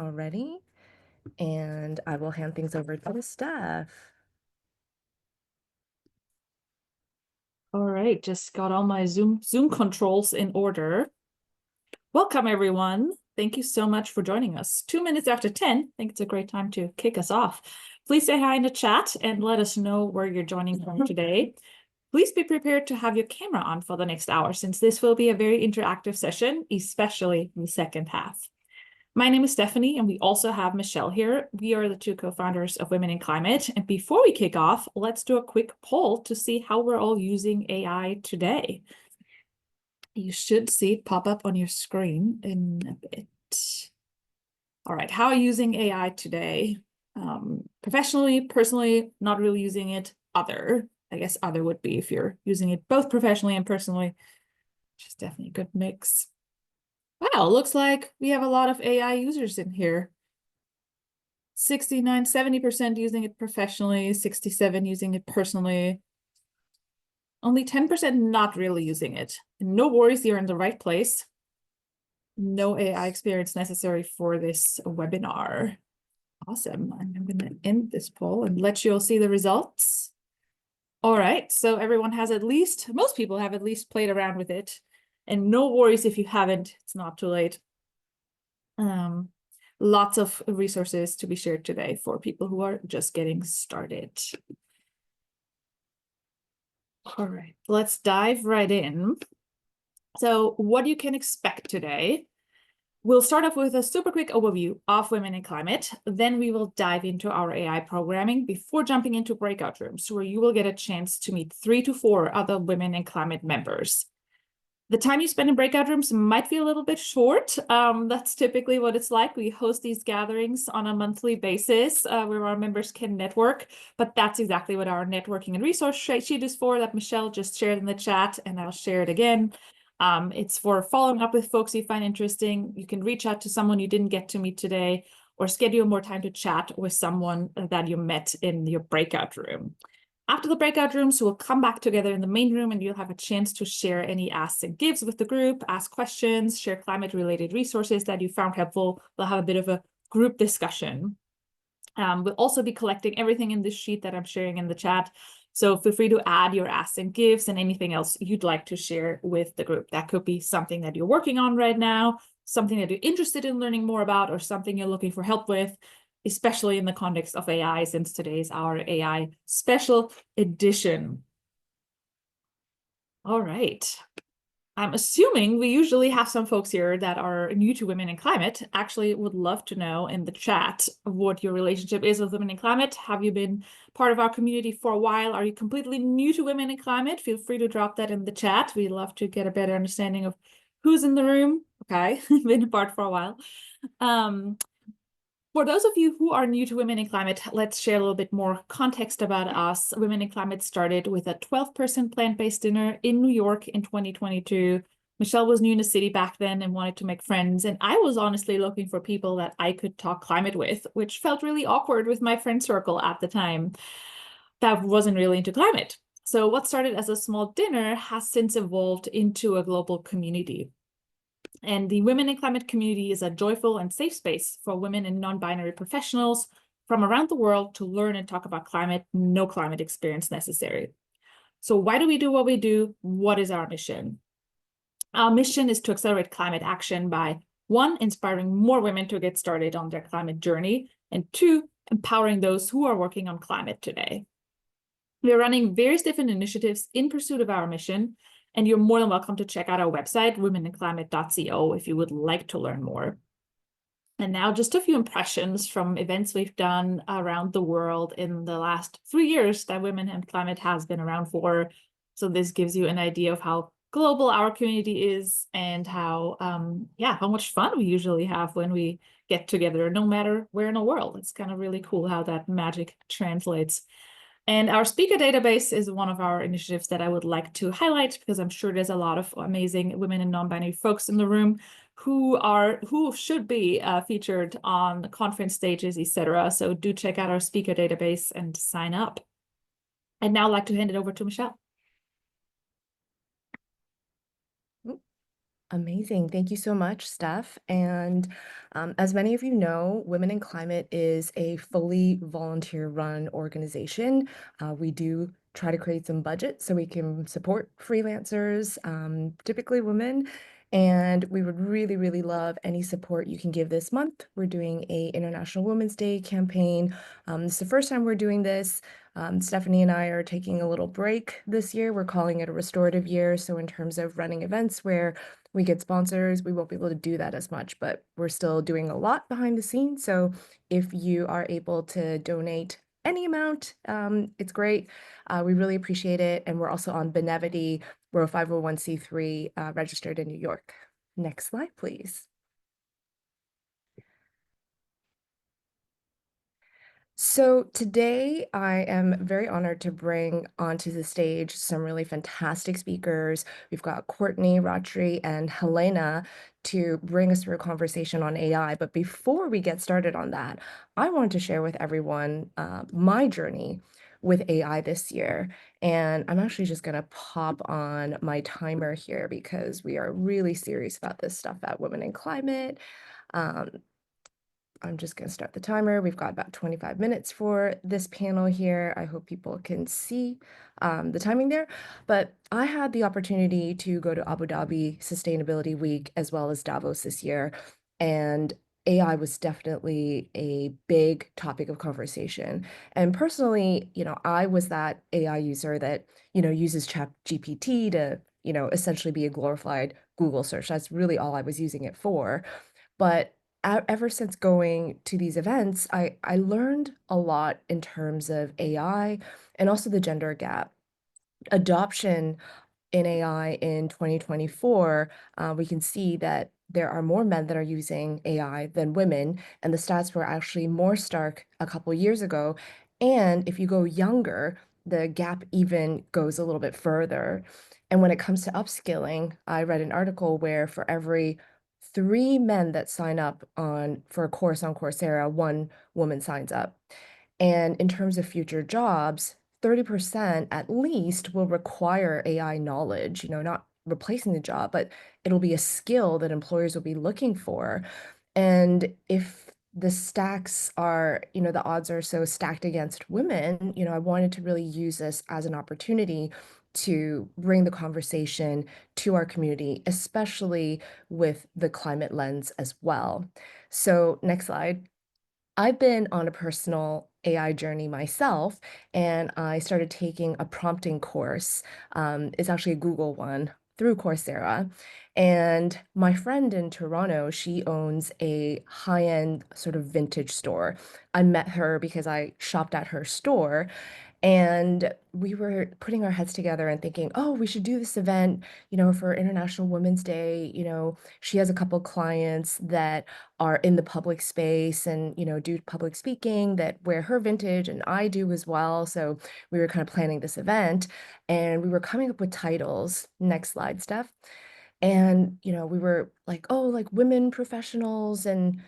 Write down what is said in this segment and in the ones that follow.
already, and I will hand things over to the staff. All right, just got all my Zoom controls in order. Welcome, everyone. Thank you so much for joining us. 2 minutes after 10, I think it's a great time to kick us off. Please say hi in the chat and let us know where you're joining from today. Please be prepared to have your camera on for the next hour, since this will be a very interactive session, especially in the second half. My name is Stephanie, and we also have Michelle here. We are the two co-founders of Women in Climate. And before we kick off, let's do a quick poll to see how we're all using AI today. You should see it pop up on your screen in a bit. All right, how are you using AI today? Professionally, personally, not really using it. Other, I guess other would be if you're using it both professionally and personally, which is definitely a good mix. Wow, looks like we have a lot of AI users in here. 69, 70% using it professionally, 67 using it personally. Only 10% not really using it. No worries, you're in the right place. No AI experience necessary for this webinar. Awesome. I'm going to end this poll and let you all see the results. All right, so everyone has most people have at least played around with it. And no worries if you haven't, it's not too late. Lots of resources to be shared today for people who are just getting started. All right, let's dive right in. So what you can expect today. We'll start off with a super quick overview of Women in Climate. Then we will dive into our AI programming before jumping into breakout rooms, where you will get a chance to meet 3 to 4 other Women in Climate members. The time you spend in breakout rooms might be a little bit short. That's typically what it's like. We host these gatherings on a monthly basis where our members can network, but that's exactly what our networking and resource sheet is for, that Michelle just shared in the chat, and I'll share it again. It's for following up with folks you find interesting. You can reach out to someone you didn't get to meet today, or schedule more time to chat with someone that you met in your breakout room. After the breakout rooms, we'll come back together in the main room, and you'll have a chance to share any asks and gives with the group, ask questions, share climate-related resources that you found helpful. We'll have a bit of a group discussion. We'll also be collecting everything in this sheet that I'm sharing in the chat. So feel free to add your asks and gives and anything else you'd like to share with the group. That could be something that you're working on right now, something that you're interested in learning more about, or something you're looking for help with, especially in the context of AI, since today's our AI special edition. All right. I'm assuming we usually have some folks here that are new to Women in Climate. Actually, would love to know in the chat what your relationship is with Women in Climate. Have you been part of our community for a while? Are you completely new to Women in Climate? Feel free to drop that in the chat. We'd love to get a better understanding of who's in the room. Okay, been apart for a while. For those of you who are new to Women in Climate, let's share a little bit more context about us. Women in Climate started with a 12-person plant-based dinner in New York in 2022. Michelle was new in the city back then and wanted to make friends. And I was honestly looking for people that I could talk climate with, which felt really awkward with my friend circle at the time that wasn't really into climate. So what started as a small dinner has since evolved into a global community. And the Women in Climate community is a joyful and safe space for women and non-binary professionals from around the world to learn and talk about climate, no climate experience necessary. So why do we do what we do? What is our mission? Our mission is to accelerate climate action by 1, inspiring more women to get started on their climate journey, and 2, empowering those who are working on climate today. We are running various different initiatives in pursuit of our mission, and you're more than welcome to check out our website, womeninclimate.co, if you would like to learn more. And now just a few impressions from events we've done around the world in the last 3 years that Women in Climate has been around for. So this gives you an idea of how global our community is and how, how much fun we usually have when we get together, no matter where in the world. It's kind of really cool how that magic translates. And our speaker database is one of our initiatives that I would like to highlight, because I'm sure there's a lot of amazing women and non-binary folks in the room who should be featured on conference stages, etc. So do check out our speaker database and sign up. I'd now like to hand it over to Michelle. Amazing. Thank you so much, Steph. And as many of you know, Women in Climate is a fully volunteer-run organization. We do try to create some budget so we can support freelancers, typically women. And we would really, really love any support you can give this month. We're doing a International Women's Day campaign. This is the first time we're doing this. Stephanie and I are taking a little break this year. We're calling it a restorative year. So in terms of running events where we get sponsors, we won't be able to do that as much, but we're still doing a lot behind the scenes. So if you are able to donate any amount, it's great. We really appreciate it. And we're also on Benevity. We're a 501c3 registered in New York. Next slide, please. So today I am very honored to bring onto the stage some really fantastic speakers. We've got Courtney, Ratri, and Helena to bring us through a conversation on AI. But before we get started on that, I wanted to share with everyone my journey with AI this year. And I'm actually just going to pop on my timer here because we are really serious about this stuff at Women in Climate. Um, I'm just going to start the timer. We've got about 25 minutes for this panel here. I hope people can see the timing there. But I had the opportunity to go to Abu Dhabi Sustainability Week as well as Davos this year. And AI was definitely a big topic of conversation. And personally, I was that AI user that, uses ChatGPT to, essentially be a glorified Google search. That's really all I was using it for. But ever since going to these events, I learned a lot in terms of AI and also the gender gap. Adoption in AI in 2024, we can see that there are more men that are using AI than women, and the stats were actually more stark a couple years ago. And if you go younger, the gap even goes a little bit further. And when it comes to upskilling, I read an article where for every 3 men that sign up for a course on Coursera, 1 woman signs up. And in terms of future jobs, 30% at least will require AI knowledge, not replacing the job, but it'll be a skill that employers will be looking for. And if the stacks are, the odds are so stacked against women, I wanted to really use this as an opportunity to bring the conversation to our community, especially with the climate lens as well. So next slide. I've been on a personal AI journey myself, and I started taking a prompting course. It's actually a Google one through Coursera. And my friend in Toronto, she owns a high-end sort of vintage store. I met her because I shopped at her store, and we were putting our heads together and thinking, oh, we should do this event, for International Women's Day. She has a couple clients that are in the public space and, do public speaking that wear her vintage, and I do as well. So we were kind of planning this event and we were coming up with titles. Next slide, Steph. And, we were like, oh, like women professionals and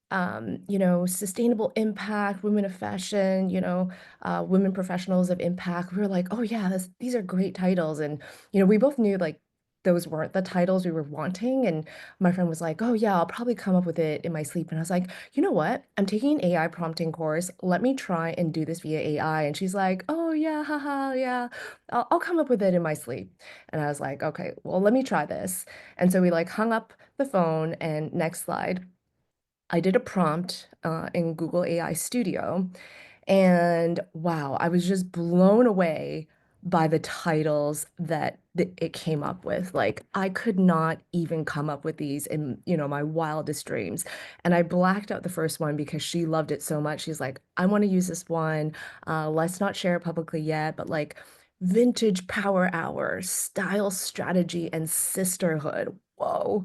sustainable impact, women of fashion, women professionals of impact. We were like, oh yeah, these are great titles. And, we both knew like those weren't the titles we were wanting. And my friend was like, oh yeah, I'll probably come up with it in my sleep. And I was like, you know what? I'm taking an AI prompting course. Let me try and do this via AI. And she's like, oh yeah, haha, yeah, I'll come up with it in my sleep. And I was like, okay, well, let me try this. And so we like hung up the phone and next slide. I did a prompt in Google AI Studio, and wow, I was just blown away by the titles that it came up with. Like, I could not even come up with these in, my wildest dreams. And I blacked out the first one because she loved it so much. She's like, I want to use this one. Let's not share it publicly yet, but like, vintage power hour, style strategy, and sisterhood. Whoa,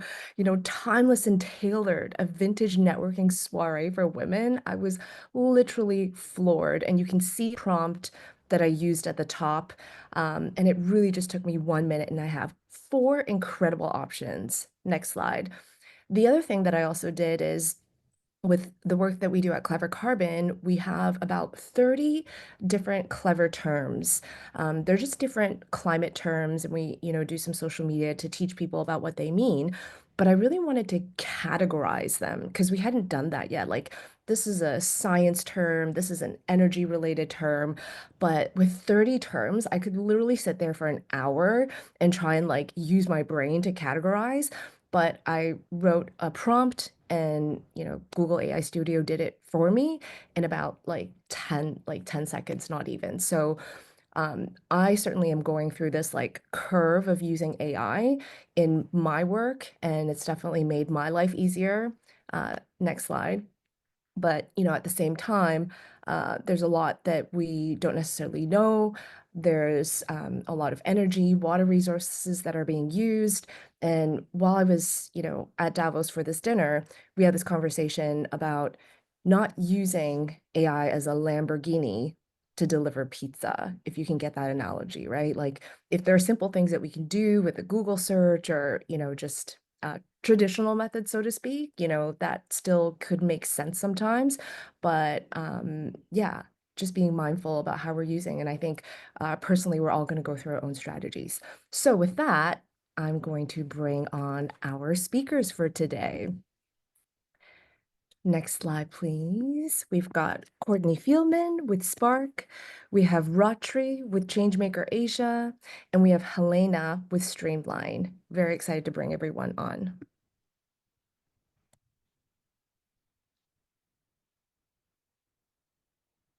timeless and tailored, a vintage networking soiree for women. I was literally floored. And you can see prompt that I used at the top. And it really just took me 1 minute and I have 4 incredible options. Next slide. The other thing that I also did is with the work that we do at Clever Carbon, we have about 30 different clever terms. They're just different climate terms, and we, do some social media to teach people about what they mean. But I really wanted to categorize them because we hadn't done that yet. Like, this is a science term, this is an energy related term. But with 30 terms, I could literally sit there for an hour and try and like use my brain to categorize. But I wrote a prompt and, Google AI Studio did it for me in about like 10 seconds, not even. So I certainly am going through this like curve of using AI in my work, and it's definitely made my life easier. Next slide. But, at the same time, there's a lot that we don't necessarily know. There's a lot of energy, water resources that are being used. And while I was, at Davos for this dinner, we had this conversation about not using AI as a Lamborghini to deliver pizza, if you can get that analogy, right? Like, if there are simple things that we can do with a Google search or, just traditional methods, so to speak, that still could make sense sometimes. But yeah, just being mindful about how we're using. And I think personally, we're all going to go through our own strategies. So with that, I'm going to bring on our speakers for today. Next slide, please. We've got Courtney Fieldman with Spark. We have Ratri with Changemakr Asia, and we have Helena with Streamline. Very excited to bring everyone on.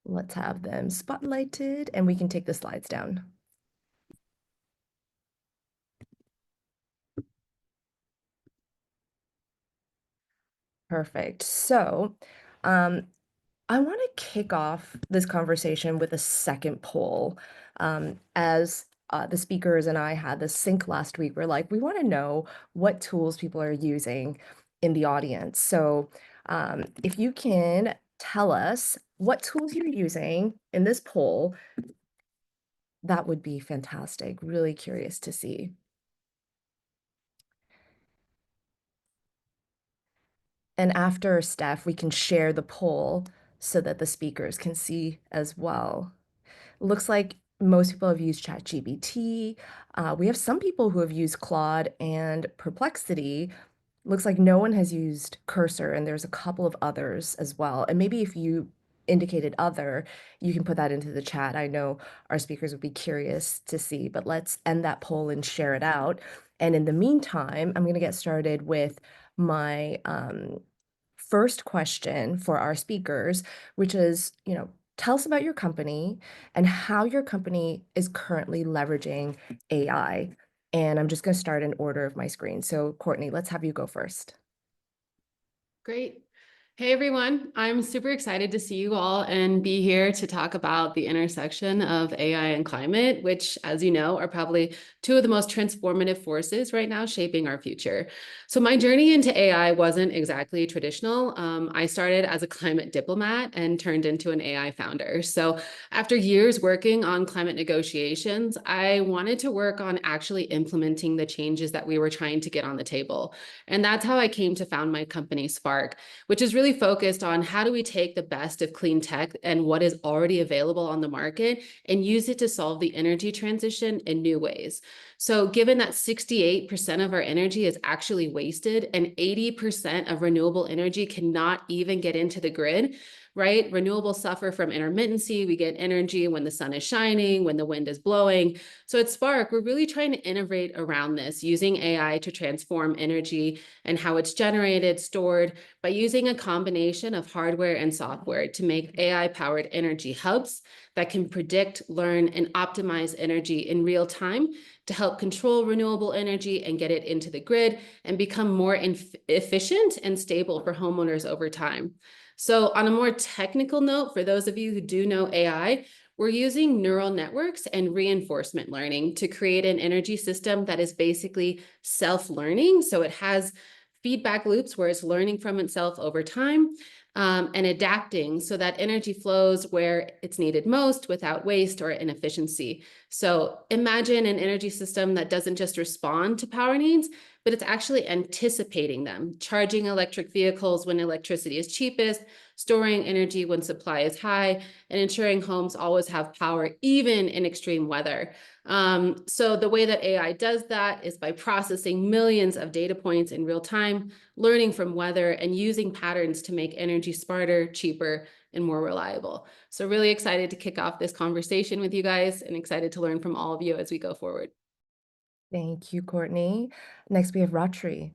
Let's have them spotlighted and we can take the slides down. Perfect. So, I want to kick off this conversation with a second poll. As the speakers and I had this sync last week, we're like, we want to know what tools people are using in the audience. So, if you can tell us what tools you're using in this poll, that would be fantastic. Really curious to see. And after Steph, we can share the poll so that the speakers can see as well. Looks like most people have used ChatGPT. We have some people who have used Claude and Perplexity. Looks like no one has used Cursor, and there's a couple of others as well. And maybe if you indicated other, you can put that into the chat. I know our speakers would be curious to see, but let's end that poll and share it out. And in the meantime, I'm going to get started with my first question for our speakers, which is, tell us about your company and how your company is currently leveraging AI. And I'm just going to start in order of my screen. So Courtney, let's have you go first. Great. Hey, everyone. I'm super excited to see you all and be here to talk about the intersection of AI and climate, which, as you know, are probably two of the most transformative forces right now shaping our future. So my journey into AI wasn't exactly traditional. I started as a climate diplomat and turned into an AI founder. So after years working on climate negotiations, I wanted to work on actually implementing the changes that we were trying to get on the table. And that's how I came to found my company, Spark, which is really focused on how do we take the best of clean tech and what is already available on the market and use it to solve the energy transition in new ways. So given that 68% of our energy is actually wasted and 80% of renewable energy cannot even get into the grid, right? Renewables suffer from intermittency. We get energy when the sun is shining, when the wind is blowing. So at Spark, we're really trying to innovate around this using AI to transform energy and how it's generated, stored, by using a combination of hardware and software to make AI-powered energy hubs that can predict, learn, and optimize energy in real time to help control renewable energy and get it into the grid and become more efficient and stable for homeowners over time. So on a more technical note, for those of you who do know AI, we're using neural networks and reinforcement learning to create an energy system that is basically self-learning. So it has feedback loops where it's learning from itself over time and adapting so that energy flows where it's needed most without waste or inefficiency. So imagine an energy system that doesn't just respond to power needs, but it's actually anticipating them, charging electric vehicles when electricity is cheapest, storing energy when supply is high, and ensuring homes always have power, even in extreme weather. So the way that AI does that is by processing millions of data points in real time, learning from weather, and using patterns to make energy smarter, cheaper, and more reliable. So really excited to kick off this conversation with you guys and excited to learn from all of you as we go forward. Thank you, Courtney. Next, we have Ratri.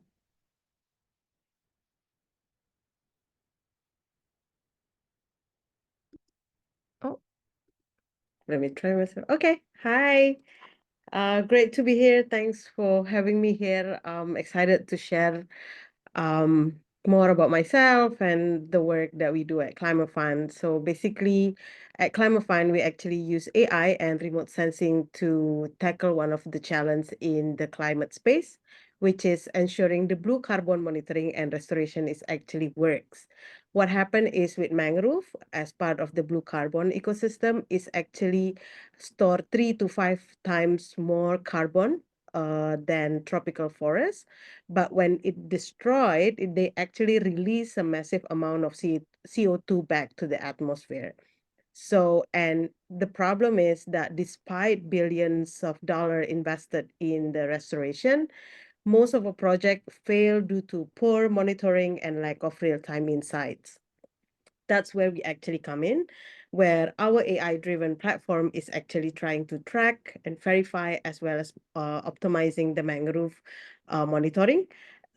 Oh, Let me try myself. Okay. Hi. Great to be here. Thanks for having me here. Excited to share more about myself and the work that we do at Climate Fund. So basically, at Climate Fund, we actually use AI and remote sensing to tackle one of the challenges in the climate space, which is ensuring the blue carbon monitoring and restoration is actually works. What happened is with mangrove, as part of the blue carbon ecosystem, is actually store 3 to 5 times more carbon than tropical forests. But when it destroyed, they actually release a massive amount of CO2 back to the atmosphere. So, and the problem is that despite billions of dollars invested in the restoration, most of a project fail due to poor monitoring and lack of real-time insights. That's where we actually come in, where our AI-driven platform is actually trying to track and verify as well as optimizing the mangrove monitoring.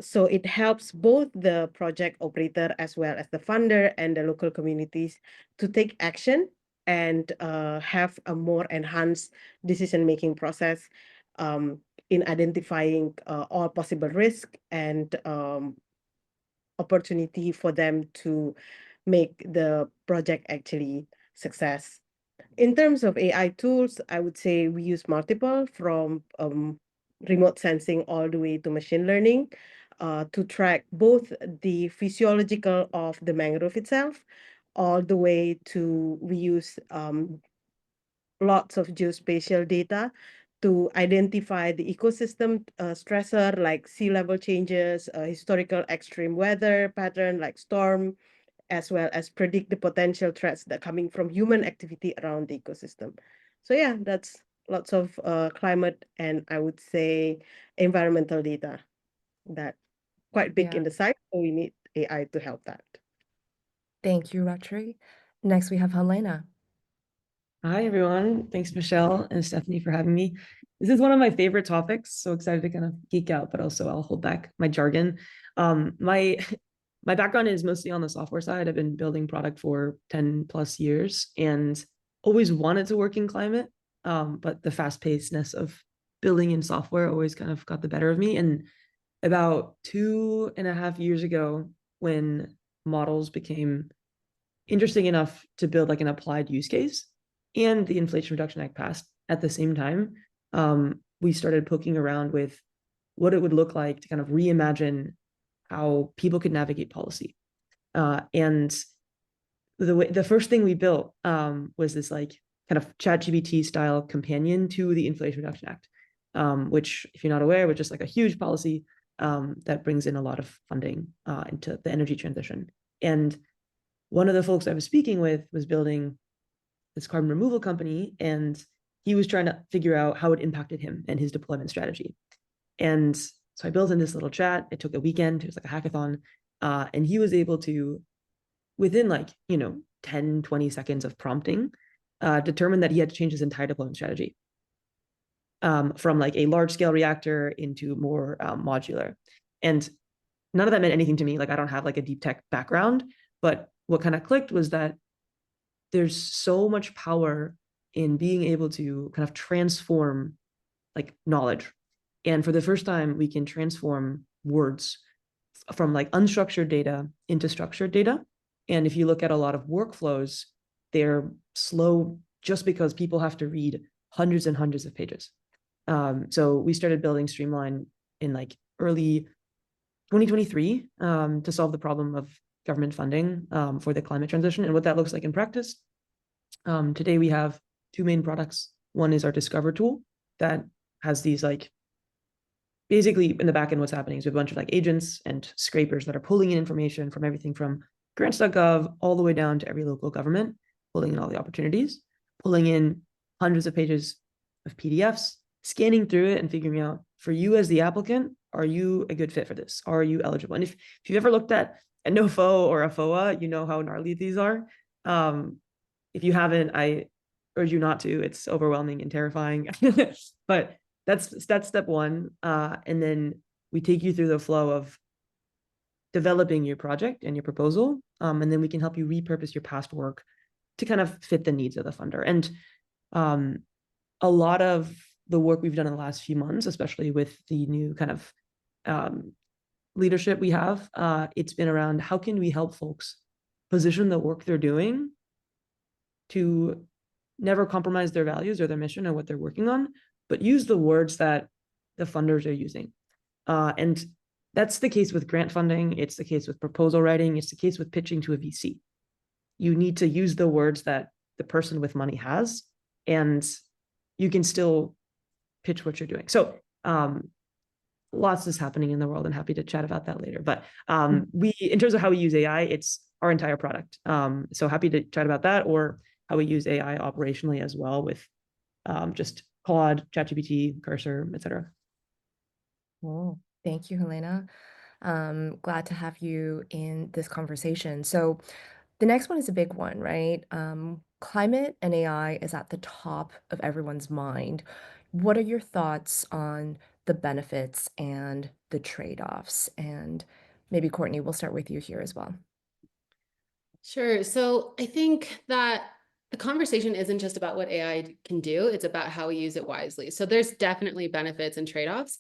So it helps both the project operator as well as the funder and the local communities to take action and have a more enhanced decision-making process in identifying all possible risk and opportunity for them to make the project actually success. In terms of AI tools, I would say we use multiple from remote sensing all the way to machine learning to track both the physiological of the mangrove itself, all the way to we use lots of geospatial data to identify the ecosystem stressor like sea level changes, historical extreme weather pattern like storm, as well as predict the potential threats that are coming from human activity around the ecosystem. So yeah, that's lots of climate and I would say environmental data that quite big yeah. in the site, so we need AI to help that. Thank you, Ratri. Next, we have Helena. Hi, everyone. Thanks, Michelle and Stephanie, for having me. This is one of my favorite topics. So excited to kind of geek out, but also I'll hold back my jargon. My background is mostly on the software side. I've been building product for 10 plus years and always wanted to work in climate. But the fast-pacedness of building in software always kind of got the better of me. And about 2.5 years ago, when models became interesting enough to build like an applied use case, and the Inflation Reduction Act passed at the same time, we started poking around with what it would look like to kind of reimagine how people could navigate policy. And the first thing we built was this like kind of ChatGPT style companion to the Inflation Reduction Act, which, if you're not aware, was just like a huge policy that brings in a lot of funding into the energy transition. And one of the folks I was speaking with was building this carbon removal company, and he was trying to figure out how it impacted him and his deployment strategy. And so I built in this little chat. It took a weekend. It was like a hackathon. And he was able to, within like, 10, 20 seconds of prompting, determine that he had to change his entire deployment strategy from like a large scale reactor into more modular. And none of that meant anything to me. Like, I don't have like a deep tech background, but what kind of clicked was that there's so much power in being able to kind of transform like knowledge. And for the first time, we can transform words from like unstructured data into structured data. And if you look at a lot of workflows, they're slow just because people have to read hundreds and hundreds of pages. So we started building Streamline in like early 2023 to solve the problem of government funding for the climate transition and what that looks like in practice. Today we have two main products. One is our Discover tool that has these basically in the back end, what's happening is we have a bunch of agents and scrapers that are pulling in information from everything from grants.gov all the way down to every local government, pulling in all the opportunities, pulling in hundreds of pages of PDFs, scanning through it and figuring out for you as the applicant, are you a good fit for this? Are you eligible? And if you've ever looked at a NOFO or a FOA, you know how gnarly these are. If you haven't, I urge you not to. It's overwhelming and terrifying. But that's step one. And then we take you through the flow of developing your project and your proposal. And then we can help you repurpose your past work to kind of fit the needs of the funder. And a lot of the work we've done in the last few months, especially with the new kind of leadership we have, it's been around how can we help folks position the work they're doing to never compromise their values or their mission or what they're working on, but use the words that the funders are using. And that's the case with grant funding. It's the case with proposal writing. It's the case with pitching to a VC. You need to use the words that the person with money has, and you can still pitch what you're doing. So lots is happening in the world, and happy to chat about that later. But in terms of how we use AI, it's our entire product. So happy to chat about that, or how we use AI operationally as well with just Claude, ChatGPT, Cursor, etc. Well, thank you, Helena. Glad to have you in this conversation. So the next one is a big one, right? Climate and AI is at the top of everyone's mind. What are your thoughts on the benefits and the trade-offs? And maybe Courtney, we'll start with you here as well. Sure. So I think that the conversation isn't just about what AI can do, it's about how we use it wisely. So there's definitely benefits and trade-offs.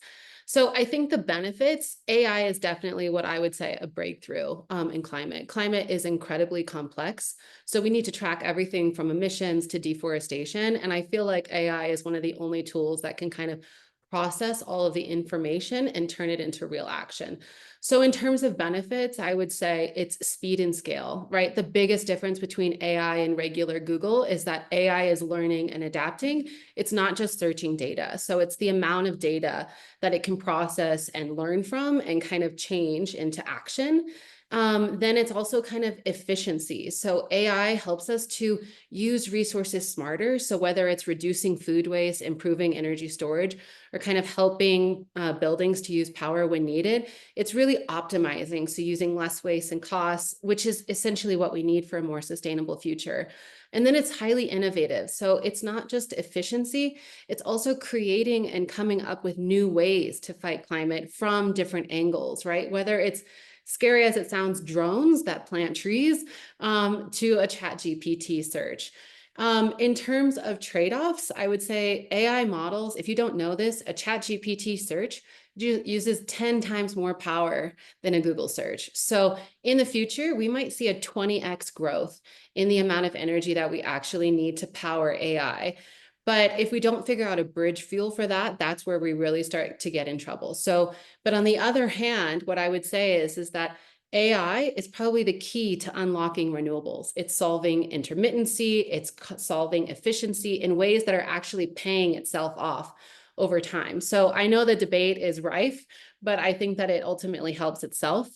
So I think the benefits, AI is definitely what I would say a breakthrough in climate. Climate is incredibly complex. So we need to track everything from emissions to deforestation. And I feel like AI is one of the only tools that can kind of process all of the information and turn it into real action. So in terms of benefits, I would say it's speed and scale, right? The biggest difference between AI and regular Google is that AI is learning and adapting. It's not just searching data. So it's the amount of data that it can process and learn from and kind of change into action. Then it's also kind of efficiency. So AI helps us to use resources smarter. So whether it's reducing food waste, improving energy storage, or kind of helping buildings to use power when needed, it's really optimizing. So using less waste and costs, which is essentially what we need for a more sustainable future. And then it's highly innovative. So it's not just efficiency, it's also creating and coming up with new ways to fight climate from different angles, right? Whether it's scary as it sounds, drones that plant trees, to a ChatGPT search. In terms of trade-offs, I would say AI models, if you don't know this, a ChatGPT search uses 10 times more power than a Google search. So in the future, we might see a 20x growth in the amount of energy that we actually need to power AI. But if we don't figure out a bridge fuel for that, that's where we really start to get in trouble. So, but on the other hand, what I would say is that AI is probably the key to unlocking renewables. It's solving intermittency, it's solving efficiency in ways that are actually paying itself off over time. So I know the debate is rife, but I think that it ultimately helps itself.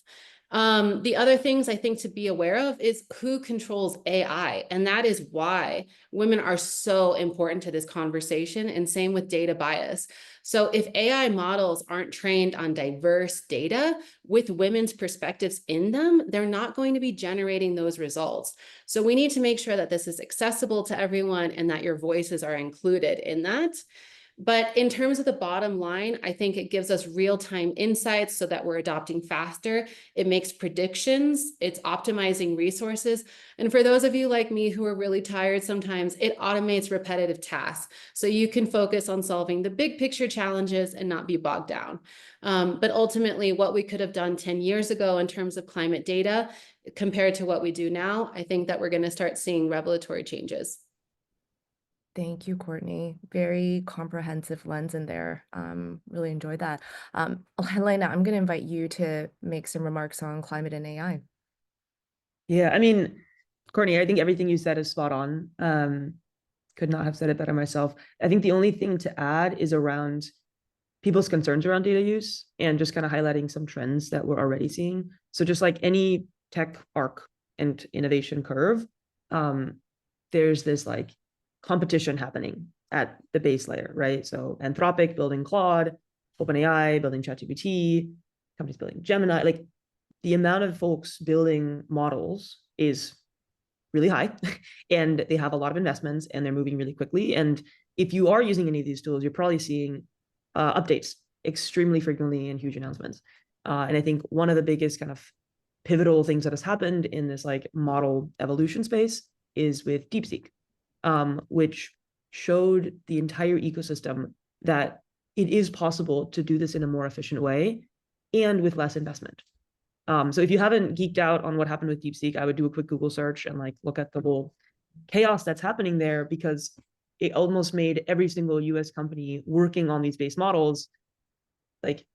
The other things I think to be aware of is who controls AI. And that is why women are so important to this conversation, and same with data bias. So if AI models aren't trained on diverse data with women's perspectives in them, they're not going to be generating those results. So we need to make sure that this is accessible to everyone and that your voices are included in that. But in terms of the bottom line, I think it gives us real-time insights so that we're adopting faster. It makes predictions, it's optimizing resources. And for those of you like me who are really tired sometimes, it automates repetitive tasks. So you can focus on solving the big picture challenges and not be bogged down. But ultimately, what we could have done 10 years ago in terms of climate data compared to what we do now, I think that we're going to start seeing revelatory changes. Thank you, Courtney. Very comprehensive lens in there. Really enjoyed that. Helena, I'm going to invite you to make some remarks on climate and AI. Yeah, I mean, Courtney, I think everything you said is spot on. Could not have said it better myself. I think the only thing to add is around people's concerns around data use and just kind of highlighting some trends that we're already seeing. So just like any tech arc and innovation curve, there's this like competition happening at the base layer, right? So Anthropic building Claude, OpenAI building ChatGPT, companies building Gemini, like the amount of folks building models is really high and they have a lot of investments and they're moving really quickly. And if you are using any of these tools, you're probably seeing updates extremely frequently and huge announcements. And I think one of the biggest kind of pivotal things that has happened in this like model evolution space is with DeepSeek, which showed the entire ecosystem that it is possible to do this in a more efficient way and with less investment. So if you haven't geeked out on what happened with DeepSeek, I would do a quick Google search and like look at the whole chaos that's happening there, because it almost made every single US company working on these base models like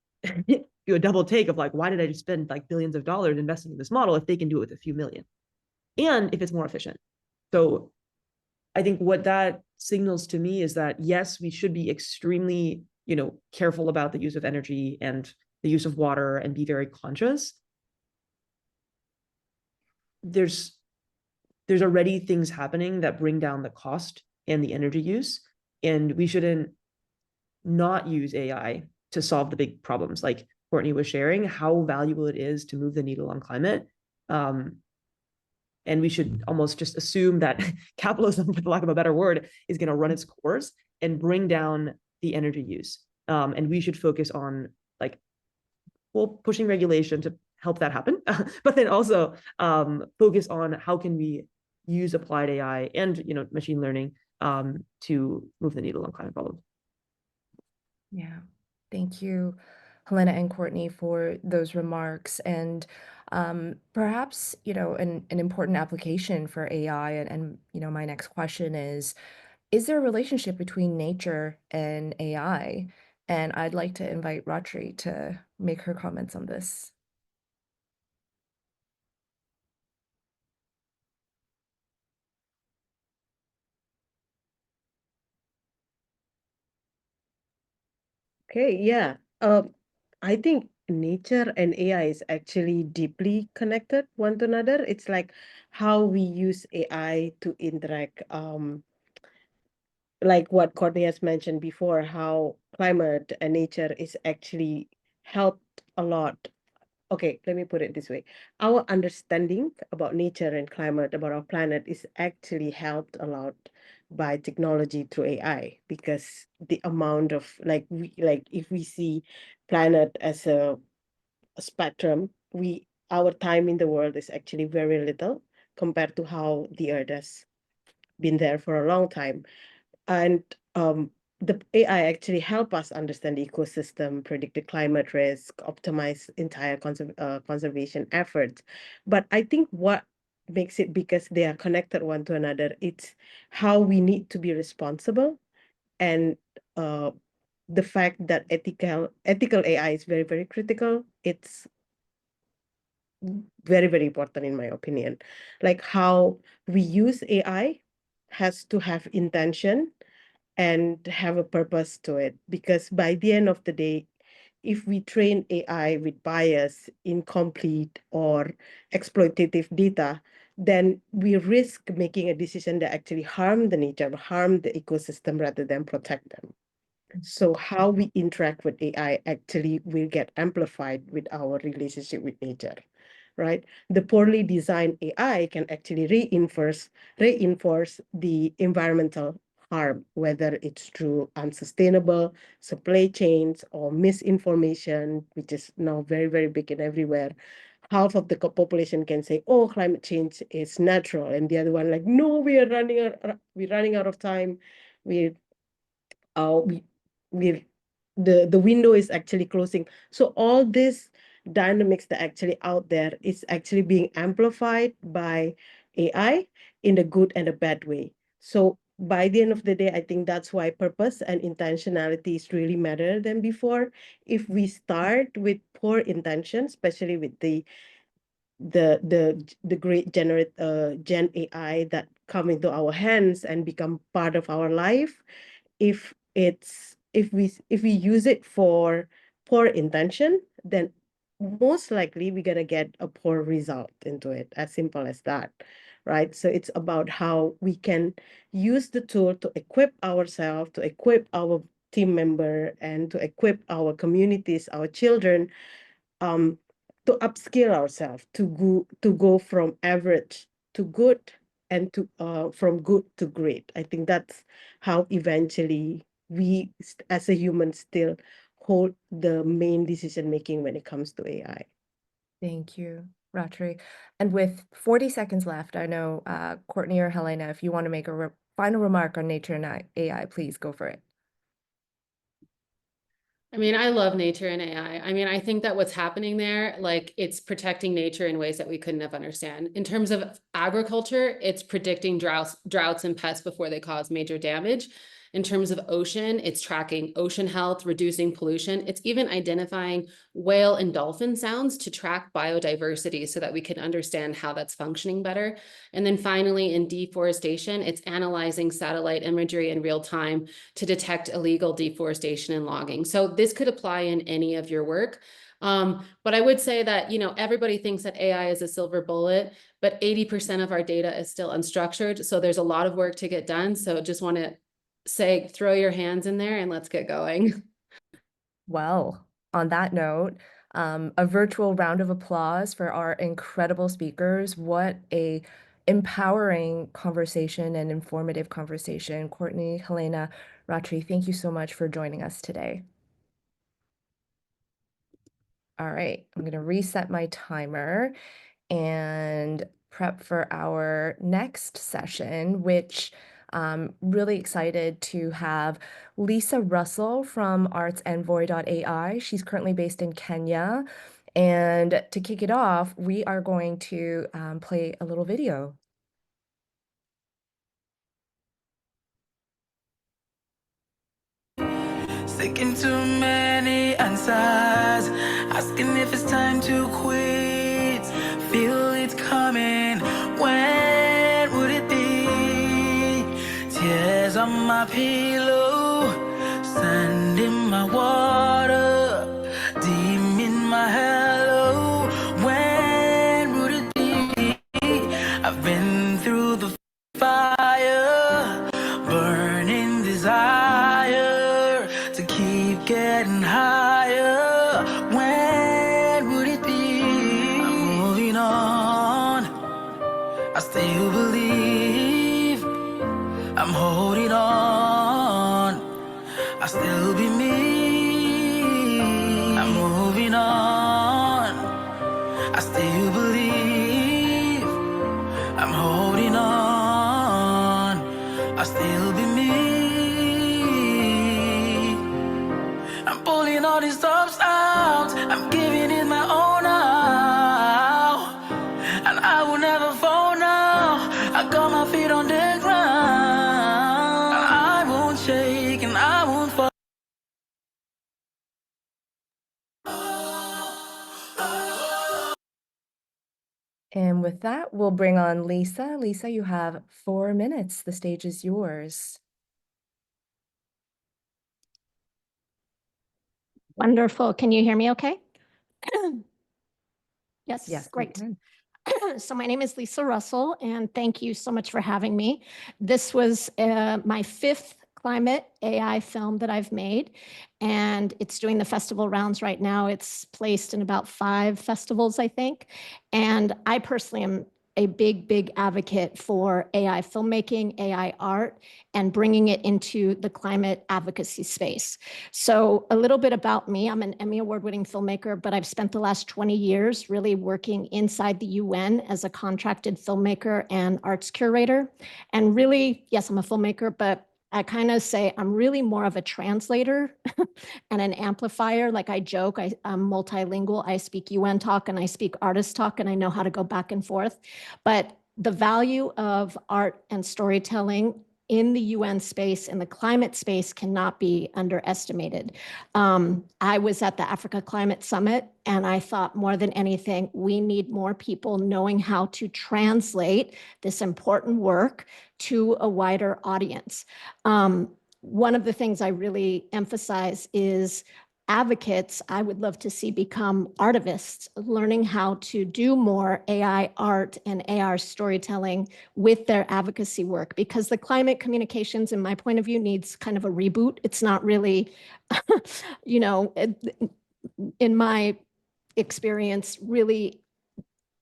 do a double take of like, why did I just spend like billions of dollars investing in this model if they can do it with a few million? And if it's more efficient. So I think what that signals to me is that yes, we should be extremely, careful about the use of energy and the use of water and be very conscious. There's already things happening that bring down the cost and the energy use, and we shouldn't not use AI to solve the big problems. Like Courtney was sharing how valuable it is to move the needle on climate. And we should almost just assume that capitalism, for the lack of a better word, is going to run its course and bring down the energy use. And we should focus on like, pushing regulation to help that happen, but then also focus on how can we use applied AI and machine learning to move the needle on climate problems. Yeah, thank you, Helena and Courtney, for those remarks. And perhaps, an important application for AI, and my next question is there a relationship between nature and AI? And I'd like to invite Ratri to make her comments on this. Okay, yeah. I think nature and AI is actually deeply connected one to another. It's like how we use AI to interact, like what Courtney has mentioned before, how climate and nature is actually helped a lot. Okay, let me put it this way. Our understanding about nature and climate, about our planet, is actually helped a lot by technology through AI, because the amount of like if we see planet as a spectrum, our time in the world is actually very little compared to how the earth has been there for a long time. And the AI actually help us understand the ecosystem, predict the climate risk, optimize entire conservation efforts. But I think what makes it, because they are connected one to another, it's how we need to be responsible, and the fact that ethical AI is very, very critical. It's very, very important in my opinion. Like how we use AI has to have intention and have a purpose to it, because by the end of the day, if we train AI with bias, incomplete, or exploitative data, then we risk making a decision that actually harm the nature, harm the ecosystem rather than protect them. So how we interact with AI actually will get amplified with our relationship with nature, right? The poorly designed AI can actually reinforce the environmental harm, whether it's through unsustainable supply chains or misinformation, which is now very, very big and everywhere. Half of the population can say, "Oh, climate change is natural," and the other one like, "No, we're running out of time. We we the window is actually closing." So all these dynamics that are actually out there is actually being amplified by AI in a good and a bad way. So by the end of the day, I think that's why purpose and intentionality is really matter than before. If we start with poor intention, especially with the the great Gen AI that come into our hands and become part of our life, if we use it for poor intention, then most likely we're gonna get a poor result into it. As simple as that, right? So it's about how we can use the tool to equip ourselves, to equip our team member, and to equip our communities, our children, to upskill ourselves, to go from average to good, and to from good to great. I think that's how eventually we as a human still hold the main decision making when it comes to AI. Thank you, Ratri. And with 40 seconds left, I know Courtney or Helena, if you want to make a final remark on nature and AI, please go for it. I mean, I love nature and AI. I mean, I think that what's happening there, like it's protecting nature in ways that we couldn't have understand. In terms of agriculture, it's predicting droughts and pests before they cause major damage. In terms of ocean, it's tracking ocean health, reducing pollution. It's even identifying whale and dolphin sounds to track biodiversity so that we can understand how that's functioning better. And then finally, in deforestation, it's analyzing satellite imagery in real time to detect illegal deforestation and logging. So this could apply in any of your work. But I would say that, you know, everybody thinks that AI is a silver bullet, but 80% of our data is still unstructured. So there's a lot of work to get done. So just want to say, throw your hands in there and let's get going. Well, on that note, a virtual round of applause for our incredible speakers. What a empowering conversation and informative conversation. Courtney, Helena, Ratri, thank you so much for joining us today. All right, I'm going to reset my timer and prep for our next session, which really excited to have Lisa Russell from ArtsEnvoy.ai. She's currently based in Kenya. And to kick it off, we are going to play a little video. Seeking too many answers, asking if it's time to quit. Feel it coming, when would it be? Tears on my pillow, sand in my water, dim in my hello. When would it be? I've been through the fire, burning desire to keep getting higher. When would it be? I'm moving on, I still believe. I'm holding on, I still be me. I'm moving on, I still believe. I'm holding on, I still be me. I'm pulling all these stops out, I'm giving it my all now, and I will never fall now. I got my feet on the ground, and I won't shake and I won't fall. And with that, we'll bring on Lisa. Lisa, you have 4 minutes. The stage is yours. Wonderful. Can you hear me okay? Yes, Yes, we great. can. So my name is Lisa Russell, and thank you so much for having me. This was my 5th climate AI film that I've made, and it's doing the festival rounds right now. It's placed in about 5 festivals, I think. And I personally am a big advocate for AI filmmaking, AI art, and bringing it into the climate advocacy space. So a little bit about me. I'm an Emmy Award-winning filmmaker, but I've spent the last 20 years really working inside the UN as a contracted filmmaker and arts curator. And really, yes, I'm a filmmaker, but I kind of say I'm really more of a translator and an amplifier. Like I joke, I'm multilingual. I speak UN talk and I speak artist talk, and I know how to go back and forth. But the value of art and storytelling in the UN space, in the climate space, cannot be underestimated. I was at the Africa Climate Summit, and I thought more than anything, we need more people knowing how to translate this important work to a wider audience. One of the things I really emphasize is advocates I would love to see become artivists, learning how to do more AI art and AR storytelling with their advocacy work, because the climate communications, in my point of view, needs kind of a reboot. It's not really, you know, in my experience, really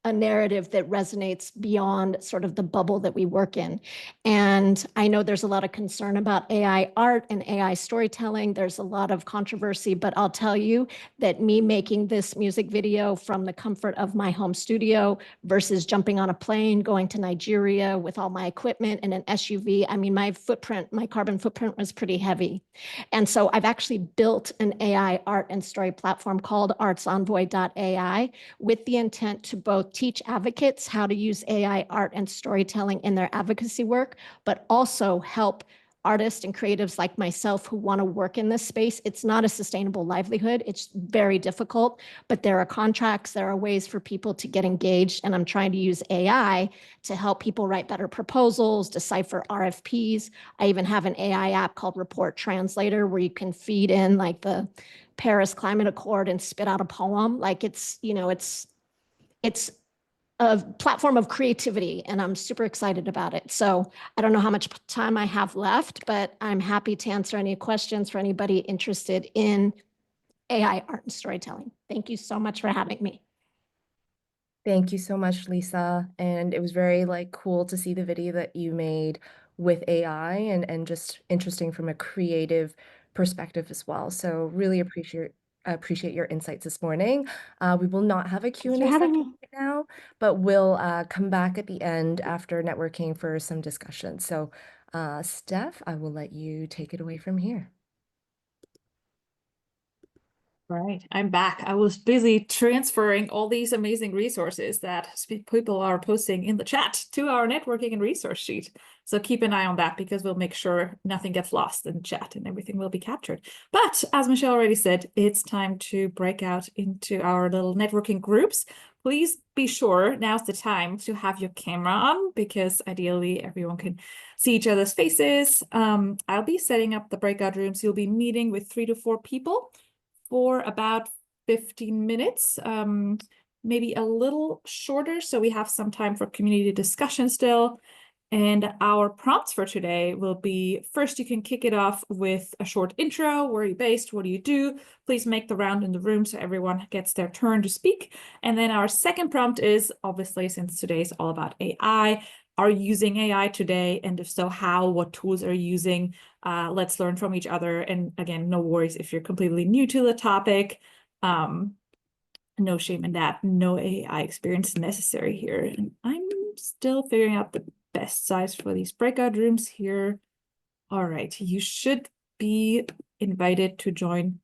a narrative that resonates beyond sort of the bubble that we work in. And I know there's a lot of concern about AI art and AI storytelling. There's a lot of controversy, but I'll tell you that me making this music video from the comfort of my home studio versus jumping on a plane, going to Nigeria with all my equipment and an SUV, I mean, my carbon footprint was pretty heavy. And so I've actually built an AI art and story platform called ArtsEnvoy.ai with the intent to both teach advocates how to use AI art and storytelling in their advocacy work, but also help artists and creatives like myself who want to work in this space. It's not a sustainable livelihood. It's very difficult, but there are contracts, there are ways for people to get engaged. And I'm trying to use AI to help people write better proposals, decipher RFPs. I even have an AI app called Report Translator where you can feed in like the Paris Climate Accord and spit out a poem. Like it's a platform of creativity, and I'm super excited about it. So I don't know how much time I have left, but I'm happy to answer any questions for anybody interested in AI art and storytelling. Thank you so much for having me. Thank you so much, Lisa. And it was very cool to see the video that you made with AI and just interesting from a creative perspective as well. So really appreciate your insights this morning. We will not have a Q&A Thanks for having section me. right now, but we'll come back at the end after networking for some discussion. So Steph, I will let you take it away from here. Right, I'm back. I was busy transferring all these amazing resources that people are posting in the chat to our networking and resource sheet. So keep an eye on that because we'll make sure nothing gets lost in the chat and everything will be captured. But as Michelle already said, it's time to break out into our little networking groups. Please be sure now's the time to have your camera on because ideally everyone can see each other's faces. I'll be setting up the breakout rooms. You'll be meeting with 3 to 4 people for about 15 minutes, maybe a little shorter, so we have some time for community discussion still. And our prompts for today will be, first, you can kick it off with a short intro. Where are you based? What do you do? Please make the round in the room so everyone gets their turn to speak. And then our second prompt is, obviously, since today is all about AI, are you using AI today? And if so, how? What tools are you using? Let's learn from each other. And again, no worries if you're completely new to the topic. No shame in that. No AI experience necessary here. And I'm still figuring out the best size for these breakout rooms here. All right, you should be invited to join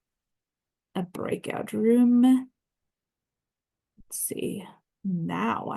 a breakout room. Let's see. Now